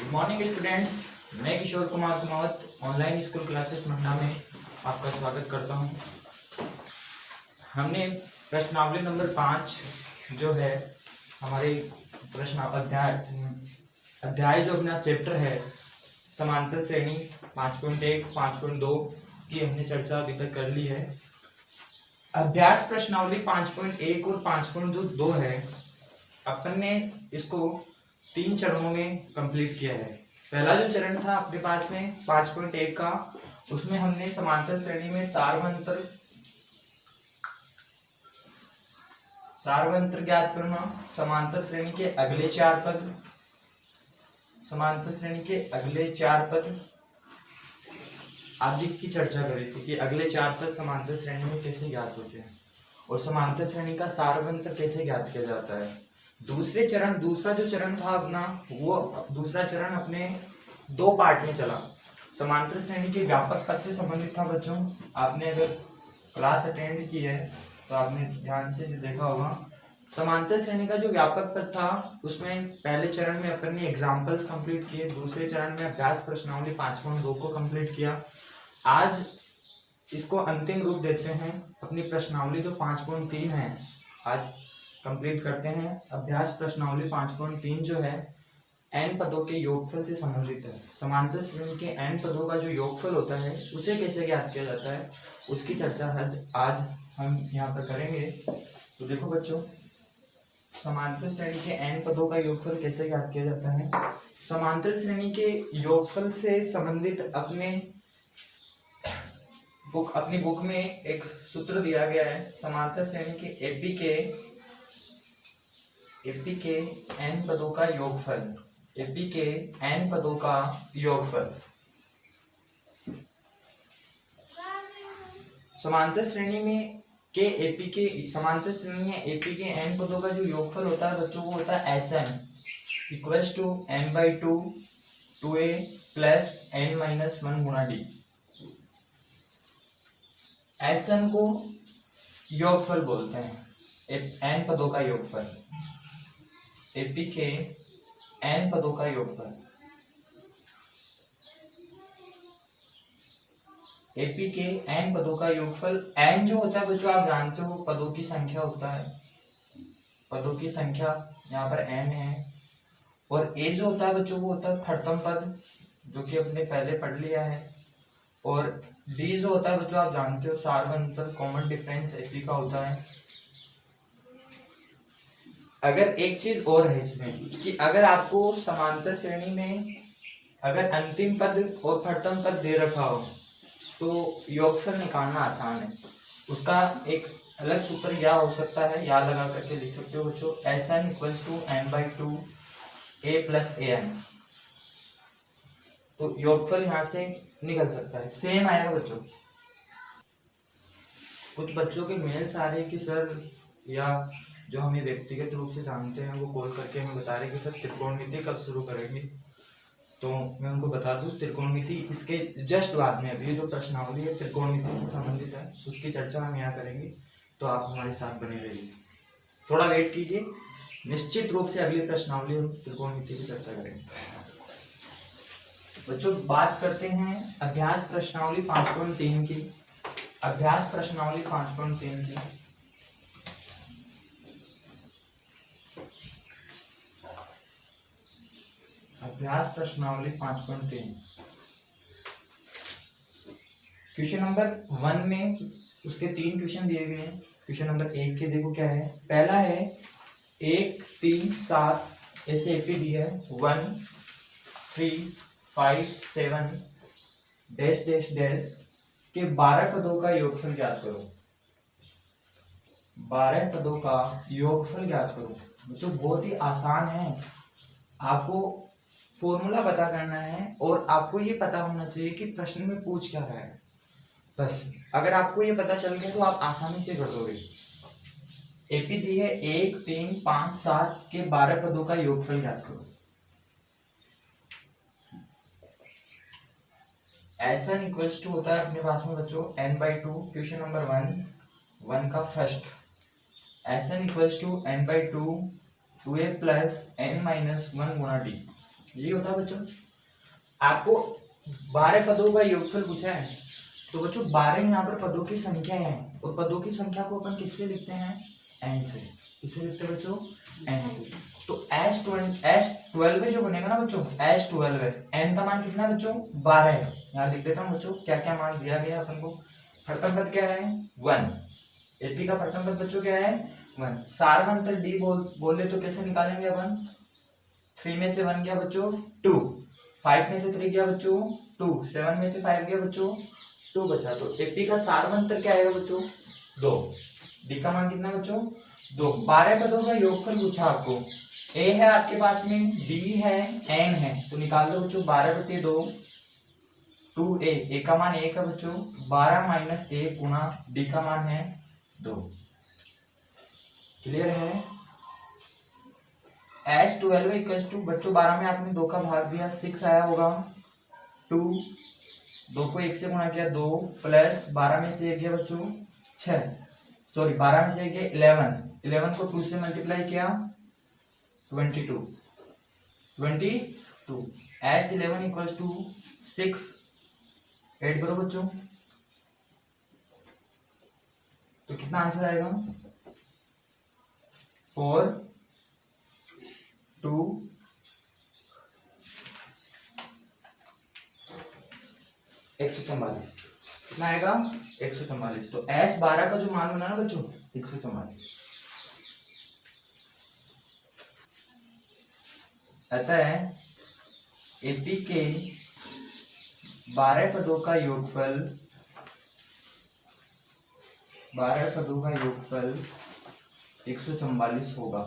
Good morning students, मैं Kishore Kumar Kumawat online school classes Manda में आपका स्वागत करता हूं। हमने प्रश्नावली नंबर 5 जो है हमारे प्रश्न अध्याय जो अपना चैप्टर है समांतर श्रेणी 5.1 5.2 की हमने चर्चा अभी तक कर ली है। अभ्यास प्रश्नावली 5.1 और 5.2 है। अपन ने इसको 3 चरणों में कंप्लीट किया है। पहला जो चरण था अपने पास में 5.1 का, उसमें हमने समांतर श्रेणी में सारवंतर ज्ञात करना, समांतर श्रेणी के अगले 4 पद, आदि की चर्चा करी थी कि अगले 4 पद समांतर श्रेणी में कैसे ज्ञात होते हैं और समांतर श्रेणी का सारवंतर कैसे ज्ञात किया जाता है। दूसरा जो चरण था अपना, वो दूसरा चरण अपने 2 पार्ट में चला। समांतर श्रेणी के व्यापक पद से संबंधित था। बच्चों, आपने अगर क्लास अटेंड की है तो आपने ध्यान से देखा होगा। समांतर श्रेणी का जो व्यापक पद था उसमें पहले चरण में अपन ने एग्जाम्पल्स कंप्लीट किए, दूसरे चरण में अभ्यास प्रश्नावली 5.2 को कंप्लीट किया। आज इसको अंतिम रूप देते हैं। अपनी प्रश्नावली जो 5.3 है आज कंप्लीट करते हैं। अभ्यास प्रश्नावली 5.3 जो है n पदों के योगफल से संबंधित है। समांतर श्रेणी के n पदों का जो योगफल होता है उसे कैसे ज्ञात किया जाता है उसकी चर्चा आज हम यहाँ पर करेंगे। तो देखो बच्चों, समांतर श्रेणी के n पदों का योगफल कैसे ज्ञात किया जाता है। समांतर श्रेणी के योगफल से संबंधित अपनी बुक में एक सूत्र दिया गया है। समांतर श्रेणी के एपी के n पदों का योगफल, समांतर श्रेणी में एपी के n पदों का जो योगफल होता है बच्चों, वो होता है Sn equals to n/2 2a plus n-1 गुणा d। Sn को योगफल बोलते हैं, n पदों का योगफल, एपी के n पदों का योगफल। एपी के n पदों का योगफल, n जो होता है बच्चों आप जानते हो पदों की संख्या होता है, पदों की संख्या यहाँ पर n है। और a जो होता है बच्चों वो होता है खड़तम पद, जो कि अपने पहले पढ़ लिया है। और d जो होता है बच्चों आप जानते हो सारवंतर कॉमन डिफरेंस एपी का होता है। अगर एक चीज और है इसमें कि अगर आपको समांतर श्रेणी में अगर अंतिम पद और प्रथम पद दे रखा हो तो योगफल निकालना आसान है। उसका एक अलग सूत्र या हो सकता है, याद लगा करके लिख सकते हो बच्चों, Sn equals to n/2 a plus an। तो योगफल यहाँ से निकल सकता है। सेम आएगा बच्चों। कुछ बच्चों के मेल्स आ रहे हैं कि सर, या जो हमें व्यक्तिगत रूप से जानते हैं वो कॉल करके हमें बता रहे हैं कि सर त्रिकोणमिति कब शुरू करेंगे। तो मैं उनको बता दूं, त्रिकोणमिति इसके जस्ट बाद में, अभी जो प्रश्नावली है त्रिकोणमिति से संबंधित है, उसकी चर्चा हम यहाँ करेंगे। तो आप हमारे साथ बने रहिए, थोड़ा वेट कीजिए। निश्चित रूप से अगली प्रश्नावली हम त्रिकोणमिति की चर्चा करेंगे। बच्चों, बात करते हैं अभ्यास प्रश्नावली 5.3 की। अभ्यास प्रश्नावली 5.3 की अभ्यास प्रश्नावली 5.3 क्वेश्चन नंबर 1 में उसके 3 क्वेश्चन दिए गए हैं। क्वेश्चन नंबर 1 के देखो क्या है। पहला है 1 3 7 ऐसे एपी दिया है 1 3 5 7 डैश डैश डैश के 12 पदों का योगफल ज्ञात करो। 12 पदों का योगफल ज्ञात करो। जो बहुत ही आसान है, आपको फॉर्मूला पता करना है और आपको ये पता होना चाहिए कि प्रश्न में पूछ क्या रहा है। बस अगर आपको ये पता चल गया तो आप आसानी से कर दोगे। एपी दी है 1 3 5 7 के 12 पदों का योगफल ज्ञात करो। Sn इक्वल्स टू होता है अपने पास में बच्चों n/2। क्वेश्चन नंबर 1 का first, Sn equals to n/2 2a plus n-1 गुणा d। यही होता है बच्चों। आपको 12 पदों का योगफल पूछा है, तो बच्चों 12 यहाँ पर पदों की संख्या है, और पदों की संख्या को अपन किससे लिखते हैं? n से। किससे लिखते हैं बच्चों? n से। तो S12 जो बनेगा ना बच्चों, S12 है, n का मान कितना है बच्चों? 12 है। यहाँ लिख देता हूँ बच्चों क्या क्या मान दिया गया अपन को। प्रथम पद क्या है? 1। एपी का प्रथम पद बच्चों क्या है? 1। सार्वंतर डी बोले तो कैसे निकालेंगे अपन? 3 में से 1 गया बच्चों 2, 5 में से 3 गया बच्चों 2, 7 में से 5 गया बच्चों 2 बचा। तो एपी का सार्वंतर क्या आएगा बच्चों? 2। डी का मान कितना बच्चों? 2। 12 पदों का योगफल पूछा आपको। ए है आपके पास में, डी है, एन है, तो निकाल दो बच्चों 12/2 2a। ए का मान 1 है बच्चों, 12 माइनस 1 गुना डी का मान है 2। क्लियर है? S12 इक्वल्स टू बच्चों 12 में आपने 2 का भाग दिया 6 आया होगा, 2 2 को 1 से गुणा किया 2 प्लस 12 में से 1 गया बच्चों 6, सॉरी 12 में से 1 गया 11, 11 को 2 से मल्टीप्लाई किया 22। S11 इक्वल्स टू 6 ऐड करो बच्चों, तो कितना आंसर आएगा? 4 2 144। कितना आएगा? 144। तो S12 का जो मान बना ना बच्चों 144। अतः एपी के 12 पदों का योगफल 144 होगा।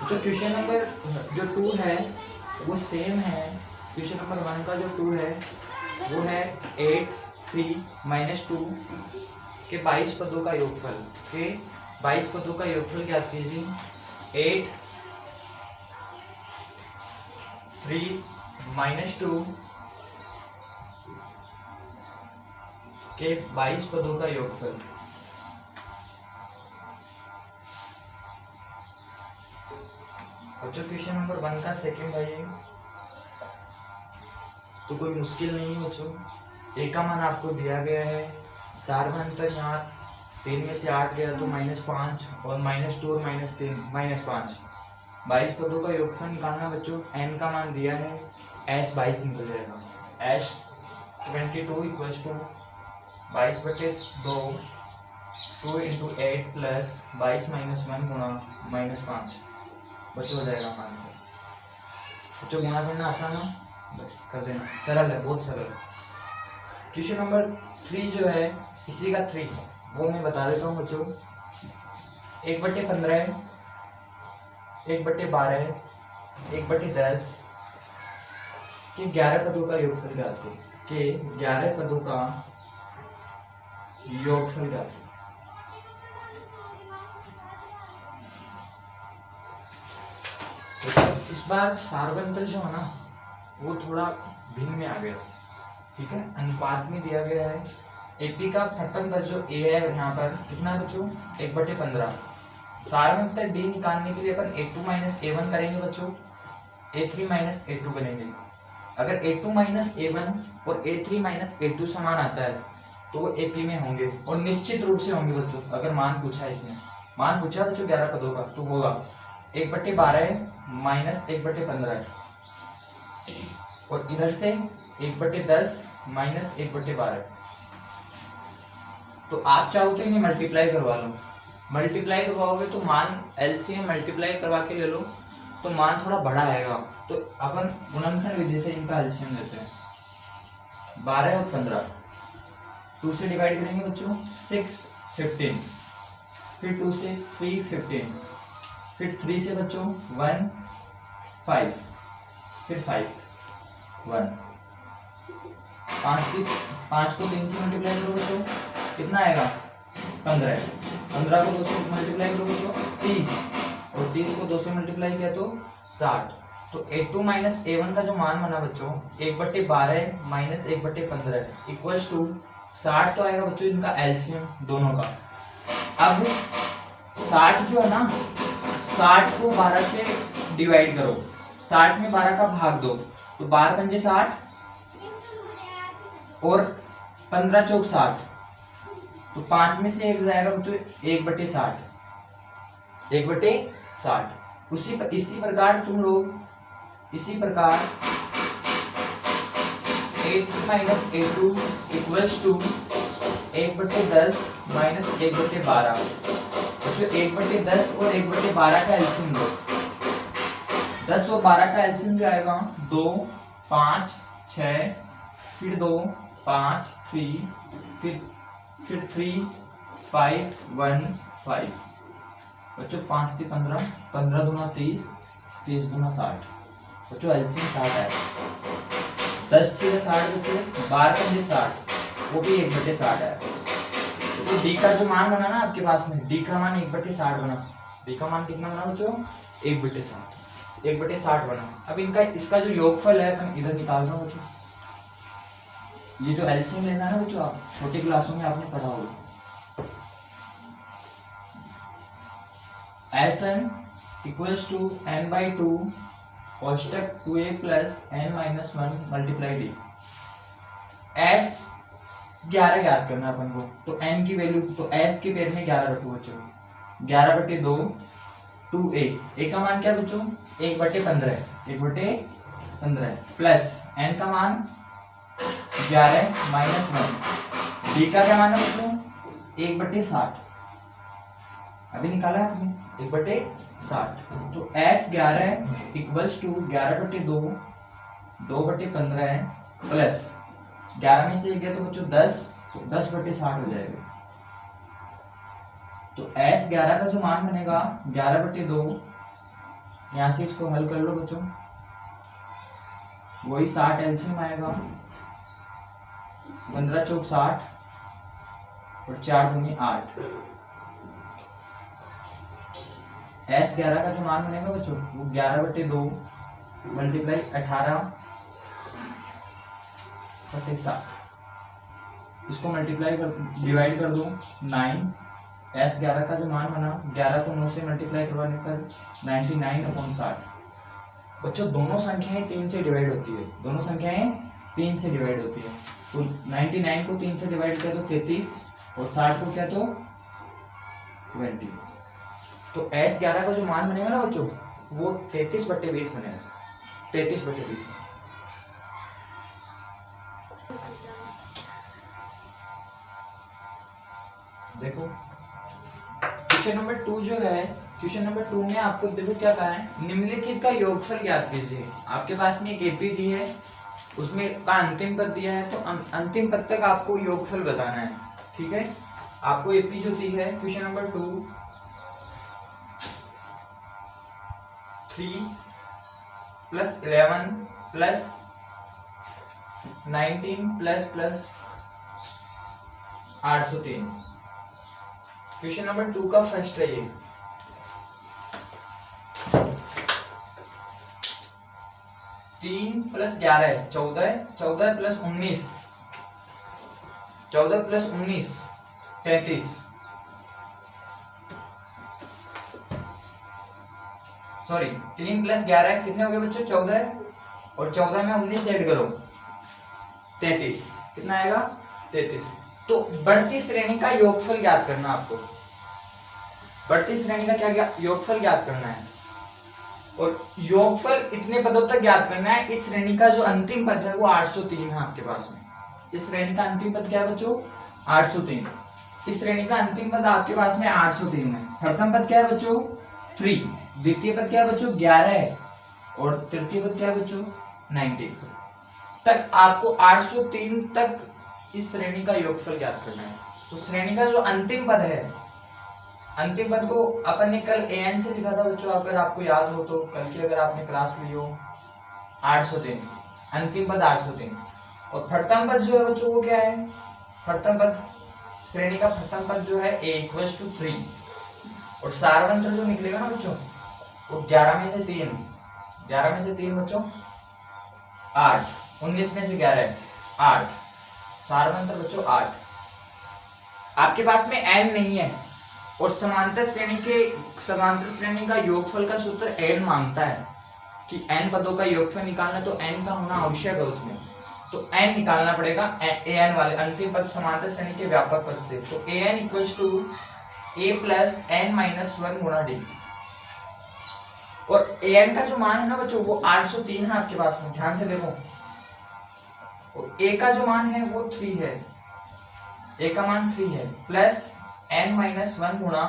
जो क्वेश्चन नंबर जो 2 है वो सेम है। क्वेश्चन नंबर 1 का जो 2 है वो है 8 3 - 2 के 22 पदों का योगफल। के 22 पदों का योगफल ज्ञात कीजिए। 8 3 - 2 के 22 पदों का योगफल। बच्चों क्वेश्चन नंबर 1 का सेकंड है ये, तो कोई मुश्किल नहीं है बच्चों। ए का मान आपको दिया गया है, सार्वंतर यहाँ 3 में से 8 गया तो -5 और -2 और -3 -5। 22 पदों का योगफल निकालना बच्चों। n का मान दिया है, S22 निकल जाएगा। S22 इक्वल्स टू 22/2 2 × 8 प्लस 22 - 1 गुणा -5 बच्चों हो जाएगा आंसर। बच्चों गुणा करना आता ना, बस कर देना, सरल है, बहुत सरल। क्वेश्चन नंबर 3 जो है इसी का 3 वो मैं बता देता हूँ बच्चों। 1/15 1/12 1/10 के 11 पदों का योगफल ज्ञात करो। के 11 पदों का योगफल ज्ञात करो। इस बार सार्वंतर जो है ना वो थोड़ा भिन्न में आ गया, ठीक है। अनुपात में दिया गया है। एपी का प्रथम पद जो ए है यहाँ पर कितना है बच्चों? 1/15। सार्वंतर डी निकालने के लिए अपन A2 - A1 करेंगे बच्चों, A3 - A2 बनेंगे। अगर A2 - A1 और A3 - A2 समान आता है तो वो एपी में होंगे, और निश्चित रूप से होंगे बच्चों। अगर मान पूछा है, इसमें मान पूछा बच्चों 11 पदों का, तो होगा 1/12 - 1/15 और इधर से 1/10 - 1/12। तो आप चाहो तो इन्हें मल्टीप्लाई करवा लो। मल्टीप्लाई करवाओगे तो मान एलसीएम मल्टीप्लाई करवा के ले लो तो मान थोड़ा बड़ा आएगा। तो अपन गुणनखंड विधि से इनका एलसीएम लेते हैं। 12 और 15 2 से डिवाइड करेंगे बच्चों 6 15, फिर 2 से 3 15, फिर 3 से बच्चों 1 5, फिर 5 1। 5 को 3 से मल्टीप्लाई करो बच्चों, कितना आएगा? 15। 15 को 2 से मल्टीप्लाई करो बच्चों 30, और 30 को 2 से मल्टीप्लाई किया तो 60। तो A2 - A1 का जो मान बना बच्चों 1/12 - 1/15 इक्वल्स टू 60 तो आएगा बच्चों इनका एलसीएम दोनों का। अब 60 जो है ना 60 को 12 से डिवाइड करो, 60 में 12 का भाग दो, तो 12 पंजे 60 और 15 चौक 60, तो 5 में से 1 जाएगा बच्चों 1/60, 1/60। इसी प्रकार तुम लोग इसी प्रकार A2 इक्वल्स टू 1/10 माइनस 1/12। बच्चों 1/10 और 1/12 का एलसीएम लो, 10 और 12 का एलसीएम जो आएगा 2 5 6, फिर 2 5 3, फिर 3 5 1 5। बच्चों 5 3 15, 15 दूना 30, 30 दूना 60। बच्चों एलसीएम 60 है। 10 6 60 बच्चों, 12 पंजे 60, वो भी 1/60 है। तो डी का जो मान बना ना आपके पास में, डी का मान 1/60 बना। डी का मान कितना बना बच्चों? 1/60, 1/60 बना। अब इसका जो योगफल है अपन इधर निकाल रहा हूँ बच्चों। ये जो एलसीएम लेना है बच्चों, आप छोटी क्लासों में आपने पढ़ा होगा। Sn इक्वल्स टू n/2 कोष्टक 2a plus n-1 multiply d. s 11 ज्ञात करना अपन को, तो n की वैल्यू, तो s के पेड़ में 11 रखो बच्चों, 11/2 2a। a का मान क्या है बच्चों? 1/15, 1/15 प्लस n का मान 11 माइनस 1। d का क्या मान है बच्चों? 1/60, अभी निकाला है आपने 1/60। तो s 11 इक्वल्स टू 11/2 2/15 प्लस 11 में से 1 गया तो बच्चों 10, तो 10/60 हो जाएगा। तो s 11 का जो मान बनेगा 11/2, यहां से इसको हल कर लो बच्चों, वही 60 एलसीएम आएगा, 15 चौक 60 और 4 दूनी 8। S 11 का जो मान बनेगा बच्चों वो 11/2 मल्टीप्लाई 18/60, इसको मल्टीप्लाई कर डिवाइड कर दो 9। S 11 का जो मान बना 11 को 9 से मल्टीप्लाई करवाने पर 99/60। बच्चों दोनों संख्याएं 3 से डिवाइड होती है, दोनों संख्याएं 3 से डिवाइड होती है। तो 99 को 3 से डिवाइड किया तो 33 और 60 को क्या तो 20। तो S 11 का जो मान बनेगा ना बच्चों वो 33/20 बनेगा, 33/20। देखो क्वेश्चन नंबर 2 जो है, क्वेश्चन नंबर 2 में आपको देखो क्या कहा है, निम्नलिखित का योगफल ज्ञात कीजिए। आपके पास में एक एपी दी है, उसमें का अंतिम पद दिया है, तो अंतिम पद तक आपको योगफल बताना है। ठीक है, आपको एपी जो दी है question number 2 3 plus 11 plus 19 plus 803। Question number 2 का फर्स्ट है ये। तीन प्लस 11 14, 14 प्लस 19 33। सॉरी 3 प्लस 11 कितने हो गए बच्चों? 14, और 14 में 19 ऐड करो 33, कितना आएगा? 33। तो बढ़ती श्रेणी का योगफल ज्ञात करना आपको, बढ़ती श्रेणी का क्या योगफल ज्ञात करना है, और योगफल इतने पदों तक ज्ञात करना है। इस श्रेणी का जो अंतिम पद है वो 803 है आपके पास में। इस श्रेणी का अंतिम पद क्या है बच्चों? 803। इस श्रेणी का अंतिम पद आपके पास में 803 है। प्रथम पद क्या है बच्चों? 3। द्वितीय पद क्या है बच्चों? 11 है, और तृतीय पद क्या है बच्चों? 19 तक। आपको 803 तक इस श्रेणी का योगफल ज्ञात करना है। तो श्रेणी का जो अंतिम पद है, अंतिम पद को अपन ने कल an से लिखा था बच्चों, अगर आपको याद हो तो, कल की अगर आपने क्लास ली हो, 803 अंतिम पद 803। और प्रथम पद जो है बच्चों वो क्या है? प्रथम पद, श्रेणी का प्रथम पद जो है a इक्वल्स टू 3, और सारवंत्र जो निकलेगा ना बच्चों वो 11 में से 3, 11 में से 3 बच्चों 8, 19 में से 11 8, सारवंत्र बच्चों 8। आपके पास में n नहीं है, और समांतर श्रेणी का योगफल का सूत्र n मांगता है कि n पदों का योगफल निकालना, तो n का होना आवश्यक है उसमें, तो n निकालना पड़ेगा an वाले अंतिम पद समांतर श्रेणी के व्यापक पद से। तो an equals to a plus n minus 1 गुणा d। और an का जो मान है ना बच्चों वो 803 है आपके पास में, ध्यान से देखो। और a का जो मान है वो 3 है, a का मान 3 है, प्लस n माइनस 1 गुणा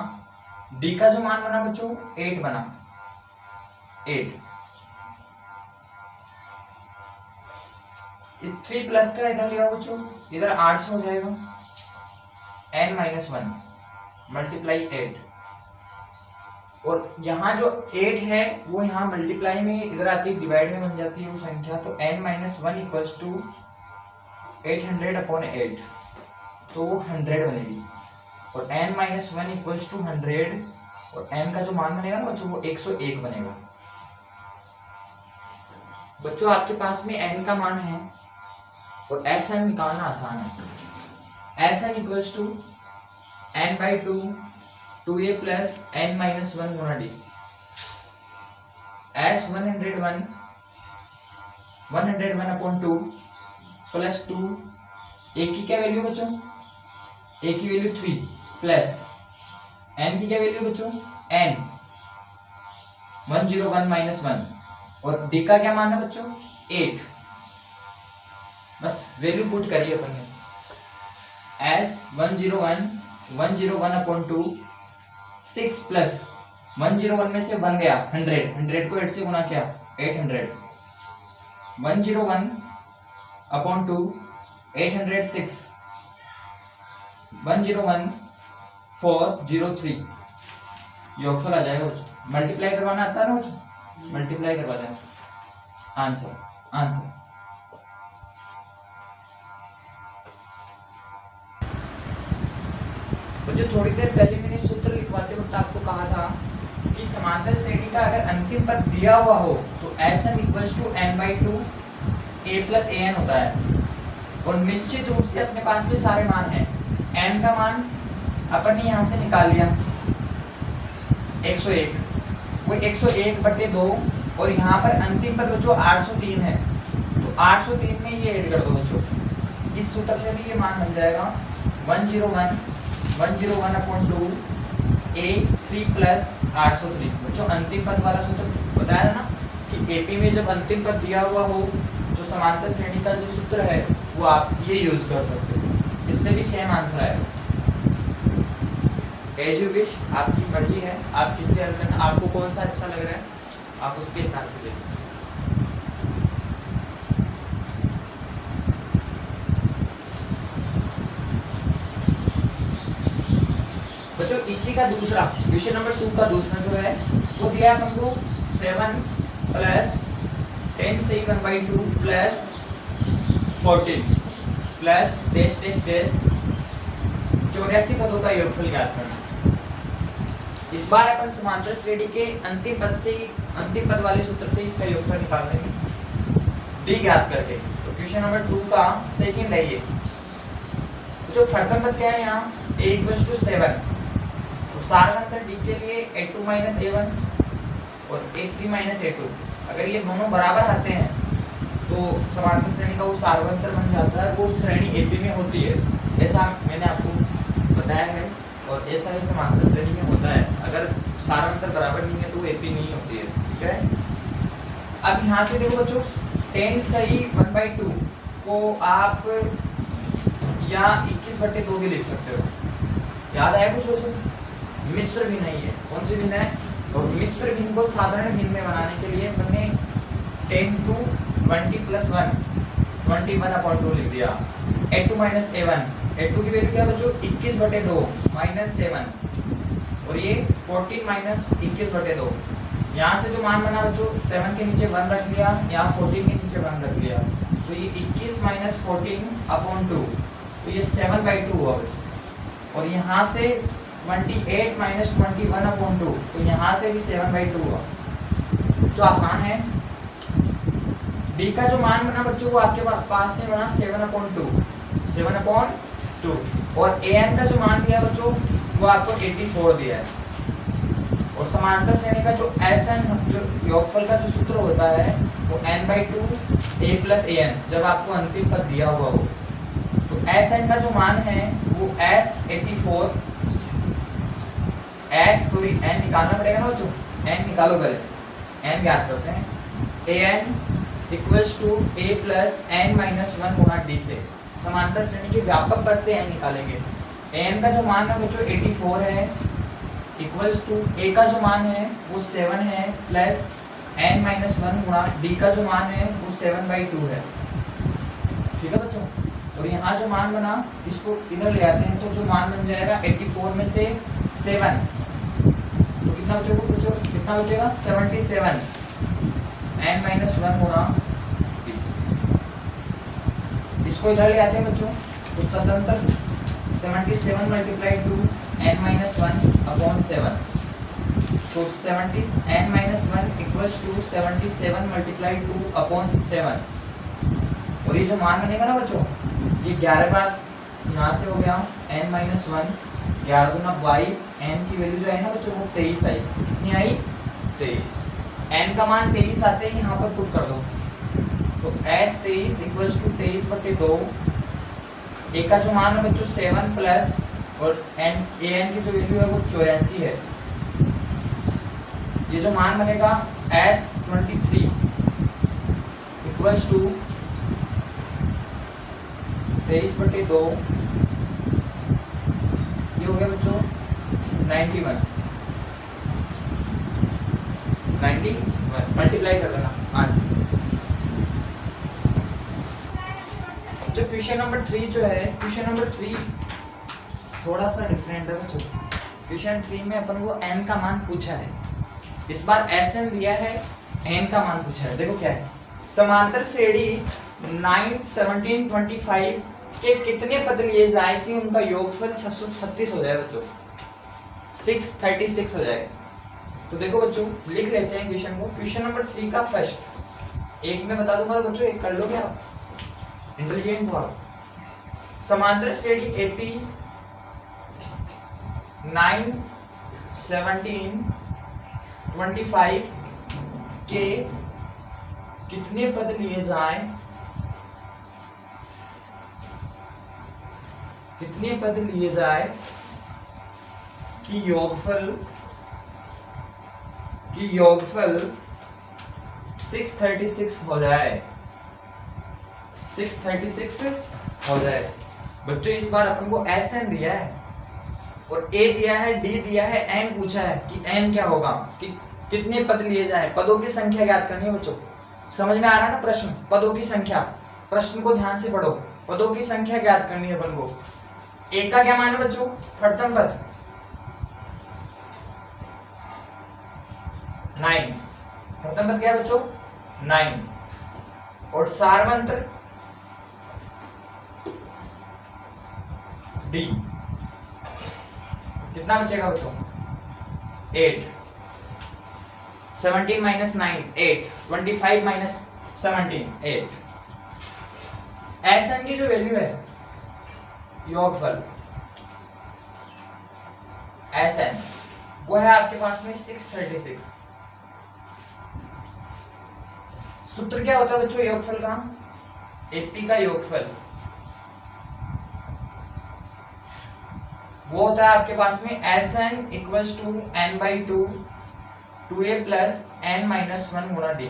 d का जो मान बना बच्चों 8 बना, 8। 3 प्लस का इधर लिया बच्चों, इधर 800 हो जाएगा, n माइनस 1 मल्टीप्लाई 8। और यहाँ जो 8 है वो यहाँ मल्टीप्लाई में इधर आती है, डिवाइड में बन जाती है वो संख्या, तो n minus 1 equals to 800 upon 8, तो वो 100 बनेगी। और n माइनस 1 इक्वल्स टू 100, और n का जो मान बनेगा ना बच्चों वो 101 बनेगा। बच्चों आपके पास में n का मान है और Sn निकालना आसान है। Sn equals to n by 2 2a plus n minus 1 गुणा d। S 101 upon 2 plus 2, a की क्या वैल्यू बच्चों, a की वैल्यू 3 प्लस n की क्या वैल्यू बच्चों n 101 माइनस 1, और d का क्या मान है बच्चों 8। बस वैल्यू पुट करिए अपन ने। S 101 अपॉन 2 6 प्लस 101 में से 1 गया 100 को 8 से गुना किया 800, 101 अपॉन 2 806 101 403 योगफल आ जाएगा बच्चों। मल्टीप्लाई करवाना आता है ना बच्चों, मल्टीप्लाई करवा दें, आंसर। जो थोड़ी देर पहले मैंने सूत्र लिखवाते वक्त आपको कहा था कि समांतर श्रेणी का अगर अंतिम पद दिया हुआ हो तो Sn equals to n by 2 a plus an होता है। और निश्चित रूप से अपने पास भी सारे मान हैं। n का मान अपन ने यहाँ से निकाल लिया 101, वो 101 बटे 2, और यहाँ पर अंतिम पद बच्चों 803 है, तो 803 में ये ऐड कर दो बच्चों, इस सूत्र से भी ये मान बन जाएगा 101 अपॉन 2 a 3 प्लस 803। बच्चों अंतिम पद वाला सूत्र बताया ना कि एपी में जब अंतिम पद दिया हुआ हो तो समांतर श्रेणी का जो सूत्र है वो आप ये यूज कर सकते हो, इससे भी सेम आंसर आएगा। एज यू विश, आपकी मर्जी है, आप किससे हल करना, आपको कौन सा अच्छा लग रहा है आप उसके हिसाब से देखिए। बच्चों इसी का दूसरा क्वेश्चन नंबर 2 का दूसरा जो है वो दिया है हमको 7 प्लस 10 से 1/2 प्लस 14 प्लस डेश 84 पदों का योगफल ज्ञात करना। इस बार अपन समांतर श्रेणी के अंतिम पद वाले सूत्र से इसका योगफल निकाल लेंगे d ज्ञात करके। तो क्वेश्चन नंबर 2 का सेकंड है ये। जो प्रथम पद क्या है यहाँ a = 7, सारवंतर d के लिए a2 - a1 और a3 - a2, अगर ये दोनों बराबर आते हैं तो समांतर श्रेणी का वो सारवंतर बन जाता है, वो श्रेणी AP में होती है, ऐसा मैंने आपको बताया है, और ऐसा ही समांतर श्रेणी में होता है। अगर सारवंतर बराबर नहीं है तो वो AP नहीं होती है, ठीक है। अब यहाँ से देखो बच्चों 10 सही 1/2 को आप या 21/2 भी लिख सकते हो, याद आया कुछ बच्चों। मिश्र भिन्न है ये, कौन सी भिन्न है, और मिश्र भिन्न को साधारण भिन्न में बनाने के लिए हमने 10 to 20 + 1 21/2 लिख दिया। a2 - a1, a2 की वैल्यू क्या है बच्चों 21/2 -7, और ये 14 - 21/2। यहाँ से जो मान बना बच्चों 7 के नीचे 1 रख लिया, यहाँ 14 के नीचे 1 रख लिया, तो ये 21 - 14/2, तो ये 7/2 हुआ बच्चों। और यहाँ से 28 - 21/2, तो यहाँ से भी 7/2 हुआ, जो आसान है। d का जो मान बना बच्चों वो आपके पास में बना 7/2, और an का जो मान दिया बच्चों वो आपको 84 दिया है। और समांतर श्रेणी का जो Sn जो योगफल का जो सूत्र होता है वो n/2 a + an, जब आपको अंतिम पद दिया हुआ हो तो Sn का जो मान है वो S84 n निकालना पड़ेगा ना बच्चों, n निकालो पहले, n ज्ञात करते हैं। an = a + n-1 गुणा d से समांतर श्रेणी के व्यापक पद से n निकालेंगे। an का जो मान है बच्चों 84 है, इक्वल्स टू a का जो मान है वो 7 है प्लस n-1 गुणा d का जो मान है वो 7/2 है। ठीक है बच्चों, और यहाँ जो मान बना इसको इधर ले आते हैं तो जो मान बन जाएगा 84 में से 7, तो कितना बचेगा बच्चों, कितना बचेगा 77 n-1 गुणा d। इसको इधर ले आते हैं बच्चों, तो सदंतर 77 × 2 n-1/7, तो 70 n-1 = 77 × 2/7। और ये जो मान बनेगा ना बच्चों, ये 11 बार यहाँ से हो गया n-1, 11 दूना 22, n की वैल्यू जो है ना बच्चों वो 23 आई, कितनी आई 23। n का मान 23 आते ही यहाँ पर पुट कर दो, तो S23 = 23/2। a का जो मान है बच्चों 7 प्लस और an की जो वैल्यू है वो 84 है। ये जो मान बनेगा S23 = 23/2, ये हो गया बच्चों 91 मल्टीप्लाई कर देना आंसर। जो क्वेश्चन नंबर 3 जो है, क्वेश्चन नंबर 3 थोड़ा सा डिफरेंट है बच्चों। क्वेश्चन 3 में अपन को n का मान पूछा है, इस बार Sn दिया है, n का मान पूछा है। देखो क्या है, समांतर श्रेणी 9, 17, 25 के कितने पद लिए जाए कि उनका योगफल 636 हो जाए बच्चों, 636 हो जाए। तो देखो बच्चों लिख लेते हैं क्वेश्चन को। क्वेश्चन नंबर 3 का फर्स्ट एक में बता दूंगा बच्चों, एक कर लो क्या आप, इंटेलिजेंट हो आप। समांतर श्रेणी AP 9, 17, 25 के कितने पद लिए जाएं, कितने पद लिए जाए कि योगफल 636 हो जाए, 636 हो जाए। बच्चों इस बार अपन को Sn दिया है और A दिया है, D दिया है, n पूछा है कि n क्या होगा, कि कितने पद लिए जाए, पदों की संख्या ज्ञात करनी है बच्चों। समझ में आ रहा है ना प्रश्न, पदों की संख्या, प्रश्न को ध्यान से पढ़ो, पदों की संख्या ज्ञात करनी है अपन को। A का क्या मान है बच्चों, प्रथम पद 9, प्रथम पद क्या है बच्चों 9, और सारवंत्र D, कितना बचेगा बच्चों 8, 17 - 9 8, 25 - 17 8। Sn की जो वैल्यू है योगफल Sn वो है आपके पास में 636। सूत्र क्या होता है बच्चों योगफल का, AP का योगफल वो होता है आपके पास में Sn = n/2 2a + n-1 गुणा d।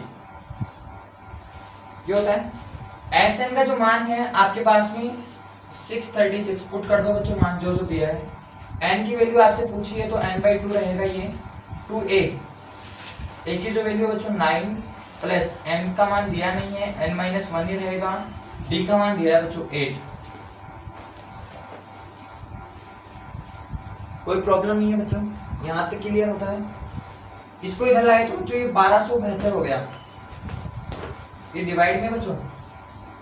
ये होता है Sn का जो मान है आपके पास में 636, पुट कर दो बच्चों मान जो दिया है। n की वैल्यू आपसे पूछी है तो n/2 रहेगा, ये 2a, a की जो वैल्यू बच्चों 9 प्लस n का मान दिया नहीं है, n-1 ही रहेगा, d का मान दिया है बच्चों 8। कोई प्रॉब्लम नहीं है बच्चों, यहाँ तक क्लियर होता है। इसको इधर लाए तो बच्चों ये 1272 हो गया, ये डिवाइड में बच्चों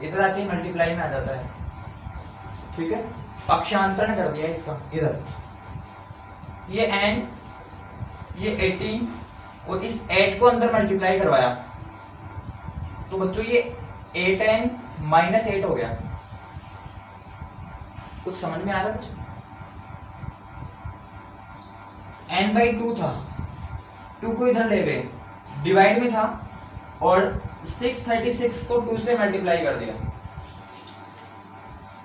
इधर आके मल्टीप्लाई में आ जाता है। ठीक है, पक्षांतरण कर दिया इसका, इधर ये n, ये 18 और इस 8 को अंदर मल्टीप्लाई करवाया तो बच्चों ये 8n - 8 हो गया। कुछ समझ में आ रहा है बच्चों, n/2 था, 2 को इधर ले गए, डिवाइड में था और 636 को 2 से मल्टीप्लाई कर दिया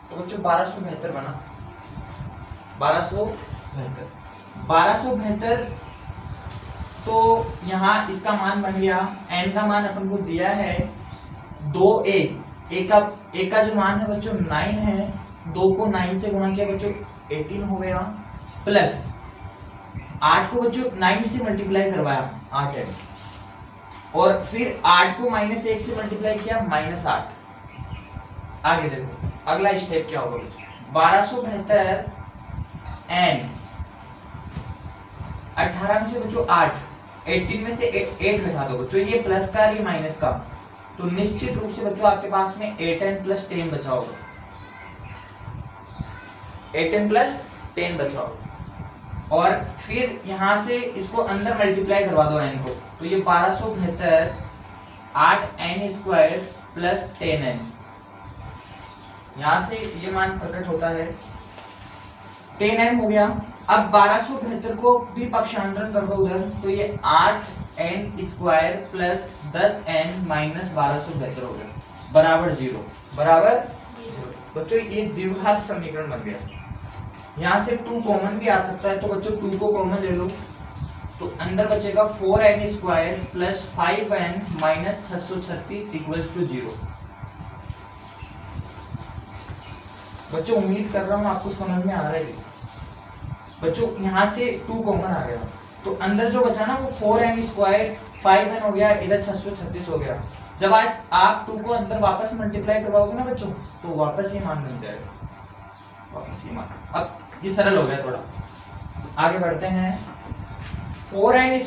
तो बच्चों 1272 बना। 1272 तो यहाँ इसका मान बन गया, n का मान अपन को दिया है 2a, a का जो मान है बच्चों 9 है, 2 को 9 से गुणा किया बच्चों 18 हो गया, प्लस 8 को बच्चों 9 से मल्टीप्लाई करवाया 8 है, और फिर 8 को -1 से मल्टीप्लाई किया -8। आगे देखो अगला स्टेप क्या होगा बच्चों, 1272 n 18 में से बच्चों 8, 18 में से 8 घटा दो बच्चों, ये प्लस का ये माइनस का, तो निश्चित रूप से बच्चों आपके पास में 8n + 10 बचा होगा, 8n + 10 बचा होगा, और फिर यहां से इसको अंदर मल्टीप्लाई करवा दो n को, तो ये 1272 8n² + 10n, यहां से ये मान प्रकट होता है 10n हो गया। अब 1272 को भी पक्षांतरण कर दो उधर, तो ये 8n² + 10n - 1272 हो गया, बराबर 0, बराबर 0। बच्चों ये द्विघात समीकरण बन गया। यहाँ से 2 कॉमन भी आ सकता है, तो बच्चों 2 को कॉमन ले लो, तो अंदर बचेगा 4n² + 5n - 636 = 0। बच्चों उम्मीद कर रहा हूँ आपको समझ में आ रहा है। बच्चों यहाँ से 2 कॉमन आ गया, तो अंदर जो बचा ना वो 4n² 5n हो गया, इधर 636 हो गया। जब आज आप 2 को अंदर वापस मल्टीप्लाई करवाओगे ना बच्चों, तो वापस ये मान बन जाएगा, वापस ये मान। अब ये सरल हो गया थोड़ा, आगे बढ़ते हैं। 4n² +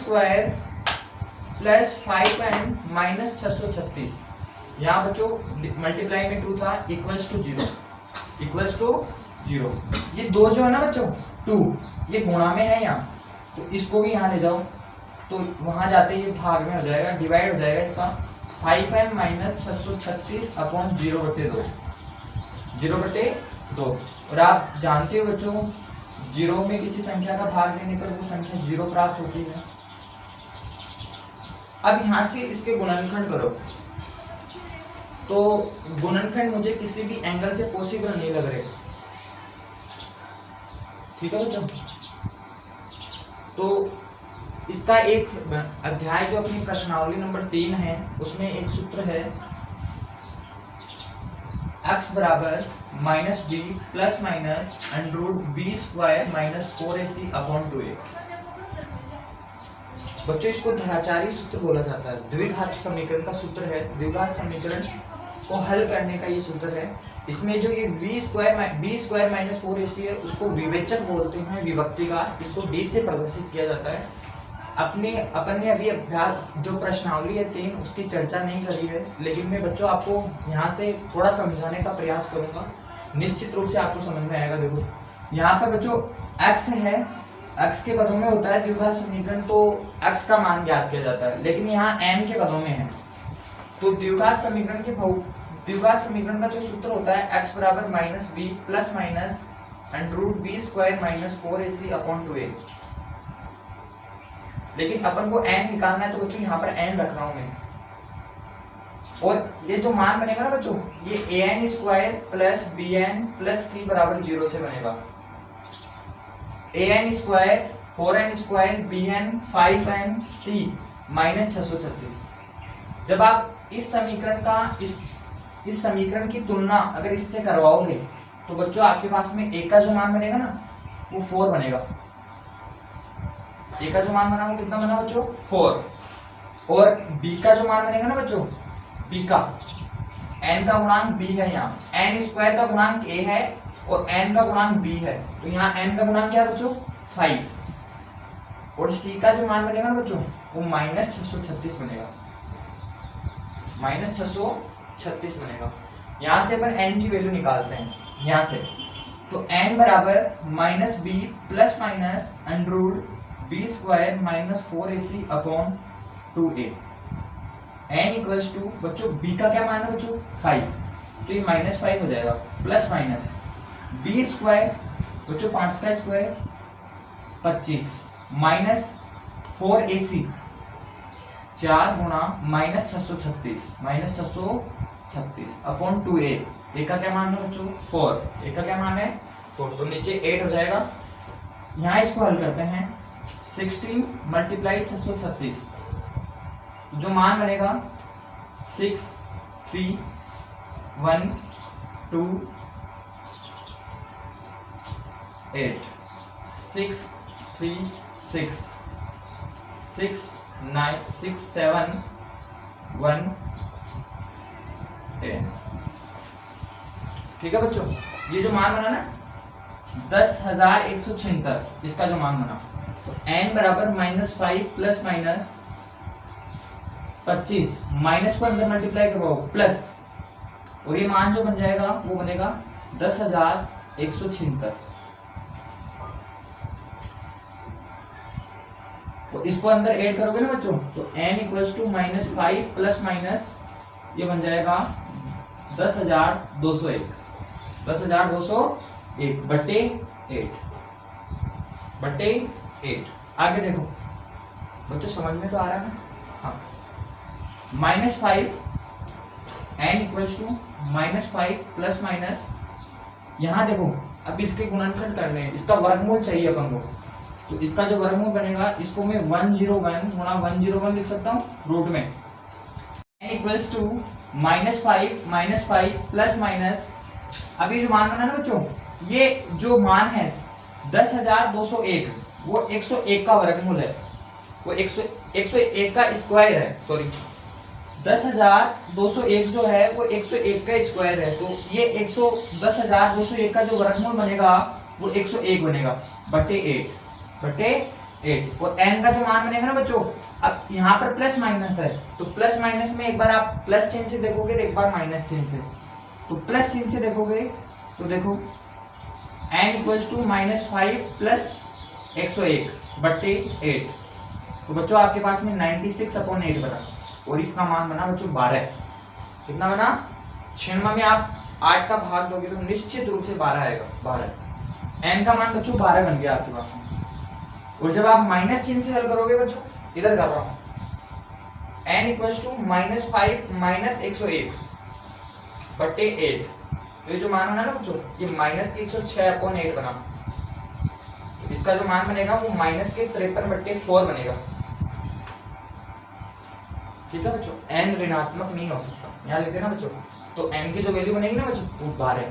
5n - 636, यहाँ बच्चों मल्टीप्लाई में 2 था, इक्वल्स टू 0। ये 2 जो है ना बच्चों 2, ये गुणा में है यहाँ, तो इसको भी यहाँ ले जाओ, तो वहां जाते ही भाग में हो जाएगा, डिवाइड हो जाएगा इसका 5n - 636 / 0/2, 0/2। और आप जानते हो बच्चों 0 में किसी संख्या का भाग देने पर वो संख्या 0 प्राप्त होती है। अब यहाँ से इसके गुणनखंड करो, तो गुणनखंड मुझे किसी भी एंगल से पॉसिबल नहीं लग रहे, ठीक है बच्चों। तो इसका एक अध्याय जो अपनी प्रश्नावली नंबर 3 है, उसमें एक सूत्र है x = -b ± √b² - 4ac/2a। बच्चों इसको धराचारी सूत्र बोला जाता है, द्विघात समीकरण का सूत्र है। द्विघात समीकरण को हल करने का ये सूत्र है। इसमें जो ये b² - 4ac है, उसको विवेचक बोलते हैं, विभक्ति का, इसको d से प्रदर्शित किया जाता है। अपन ने अभी अभ्यास जो प्रश्नावली है 3, उसकी चर्चा नहीं करी है, लेकिन मैं बच्चों आपको यहाँ से थोड़ा समझाने का प्रयास करूंगा, निश्चित रूप से आपको समझ में आएगा। देखो यहाँ पर बच्चों x है, x के पदों में होता है द्विघात समीकरण, तो x का मान ज्ञात किया जाता है, लेकिन यहाँ n के पदों में है, तो द्विघात समीकरण का जो सूत्र होता है x = -b ± √b² - 4ac/2a। लेकिन अपन को n निकालना है, तो बच्चों यहाँ पर n रख रहा हूं मैं, और ये जो मान बनेगा ना बच्चों, ये an² + bn + c = 0 से बनेगा। an² 4n² bn 5n c - 636। जब आप इस समीकरण का इस समीकरण की तुलना अगर इससे करवाओगे, तो बच्चों आपके पास में a का जो मान बनेगा ना वो 4 बनेगा। a का जो मान बना वो कितना बना बच्चों 4, और b का जो मान बनेगा ना बच्चों, b का n का गुणांक b है, यहाँ n² का गुणांक a है और n का गुणांक b है, तो यहाँ n का गुणांक क्या है बच्चों 5, और c का जो मान बनेगा ना बच्चों वो -636 बनेगा, -636 बनेगा। यहाँ से अपन n की वैल्यू निकालते हैं यहाँ से, तो n = -b ± √b² - 4ac/2a। n = बच्चों b का क्या मान है बच्चों 5, तो ये -5 हो जाएगा, प्लस माइनस b² बच्चों 5 का स्क्वायर 25 माइनस 4AC 4 गुणा माइनस 636 अपॉन 2A। ए का क्या मान है बच्चों 4, ए का क्या मान है 4, तो नीचे 8 हो जाएगा। यहाँ इसको हल करते हैं 16 मल्टीप्लाई 636, जो मान बनेगा 6 3 1 2 8 6 3 6 6 9 6 7 1 10। ठीक है बच्चों, ये जो मान बना ना 10,176, इसका जो मान बना, तो n बराबर -5 प्लस माइनस 25, माइनस को अंदर मल्टीप्लाई करवाओ प्लस, और ये मान जो बन जाएगा वो बनेगा 10,176। तो इसको अंदर ऐड करोगे ना बच्चों, तो n equals to -5 plus minus ये बन जाएगा 10,201 बटे 8। आगे देखो बच्चों, समझ में तो आ रहा है ना? हाँ, -5 n equals to -5 plus minus, यहाँ देखो अब इसके गुणनखंड करने हैं, इसका वर्गमूल चाहिए अपन को, तो इसका जो वर्गमूल बनेगा इसको मैं 101 गुणा 101 लिख सकता हूँ रूट में। n equals to -5 plus minus, अभी जो मान बना ना बच्चों, ये जो मान है 10,201 वो 101 का वर्गमूल है, वो 101 का स्क्वायर है, सॉरी 10,201 जो है वो 101 का स्क्वायर है, तो ये 10,201 का जो वर्गमूल बनेगा वो 101 बनेगा बटे 8। और n का जो मान बनेगा ना बच्चों, अब यहाँ पर प्लस माइनस है, तो प्लस माइनस में एक बार आप प्लस चिन्ह से देखोगे, एक बार माइनस चिन्ह से, तो प्लस चिन्ह से देखोगे तो देखो n इक्वल्स टू -5 प्लस 101 बटे 8, तो बच्चों आपके पास में 96/8 बना, और इसका मान बना बच्चों 12। कितना बना? 96 में आप 8 का भाग दोगे तो निश्चित रूप से 12 आएगा, 12। n का मान बच्चों 12 बन गया आपके पास में। और जब आप माइनस चिन्ह से हल करोगे बच्चों, इधर कर रहा हूं, n इक्वल्स टू -5 माइनस 101 बटे 8, तो ये जो मान बना ना बच्चों, ये -106/8 बना, इसका जो मान बनेगा वो -53/4 बनेगा। ठीक है बच्चों, n ऋणात्मक नहीं हो सकता, यहाँ लिख देना बच्चों, तो n की जो वैल्यू बनेगी ना बच्चों वो 12।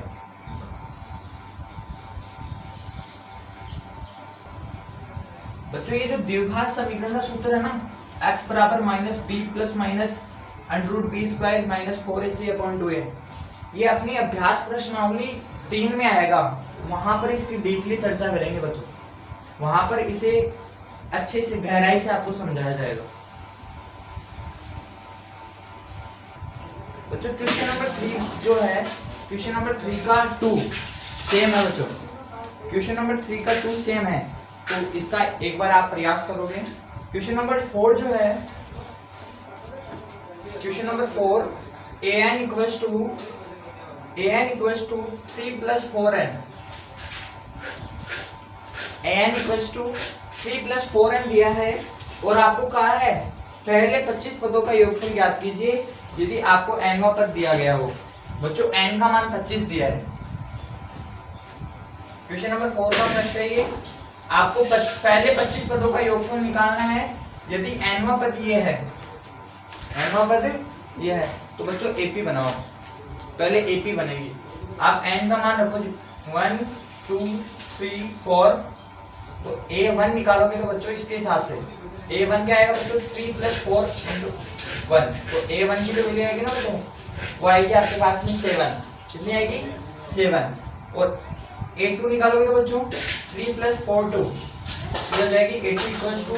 बच्चों ये जो द्विघात समीकरण का सूत्र है ना, x बराबर -b plus minus √b² -4ac/2a, ये अपनी अभ्यास प्रश्नावली 3 में आएगा, वहां पर इसकी डीपली चर्चा करेंगे बच्चों, वहां पर इसे अच्छे से गहराई से आपको समझाया जाएगा। बच्चों क्वेश्चन नंबर 3 जो है, क्वेश्चन नंबर 3 का 2 सेम है बच्चों, क्वेश्चन नंबर 3 का 2 सेम है, तो इसका एक बार आप प्रयास करोगे। क्वेश्चन नंबर 4 जो है, question number 4, an equals to 3 plus 4n, an equals to 3 plus 4n दिया है, और आपको कहा है पहले 25 पदों का योगफल ज्ञात कीजिए यदि आपको nवां पद दिया गया हो। बच्चों n का मान 25 दिया है, क्वेश्चन नंबर 4 का प्रश्न है ये, आपको पहले 25 पदों का योगफल निकालना है यदि nवां पद ये है, तो बच्चों AP बनाओ, पहले AP बनेगी, आप n का मान रखो 1 2 3 4, तो A1 निकालोगे तो बच्चों इसके हिसाब से A1 क्या आएगा बच्चों 3 प्लस 4 इंटू 1, तो A1 की जो वैल्यू आएगी ना बच्चों वो आएगी आपके पास में 7, कितनी आएगी 7, और A2 निकालोगे तो बच्चों 3 प्लस 4 2 हो जाएगी, A2 इक्वल्स टू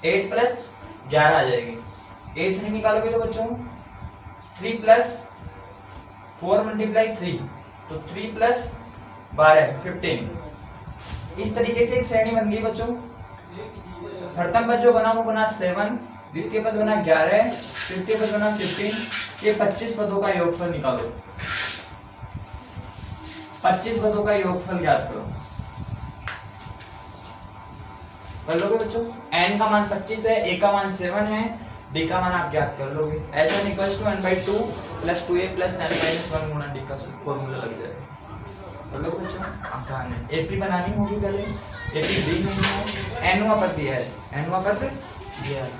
8 प्लस 11 आ जाएगी। A3 निकालोगे तो बच्चों 3 प्लस 4 मल्टीप्लाई 3, तो 3 प्लस 12 15। इस तरीके से एक श्रेणी बन गई बच्चों, प्रथम पद जो बना वो बना 7, द्वितीय पद बना 11, तृतीय पद बना 15, ये 25 पदों का योगफल निकालो, 25 पदों का योगफल ज्ञात करो। कर लोगे बच्चों? n का मान 25 है, a का मान 7 है, d का मान आप ज्ञात कर लोगे। ऐसा equals to 1/2 plus 2a plus n minus 1 गुना d का फॉर्मूला लग जाएगा। कर लो बच्चों, आसान है। एपी बनानी होगी पहले, एपी दी नहीं है, n वां पद दिया है, n वां पद दिया है।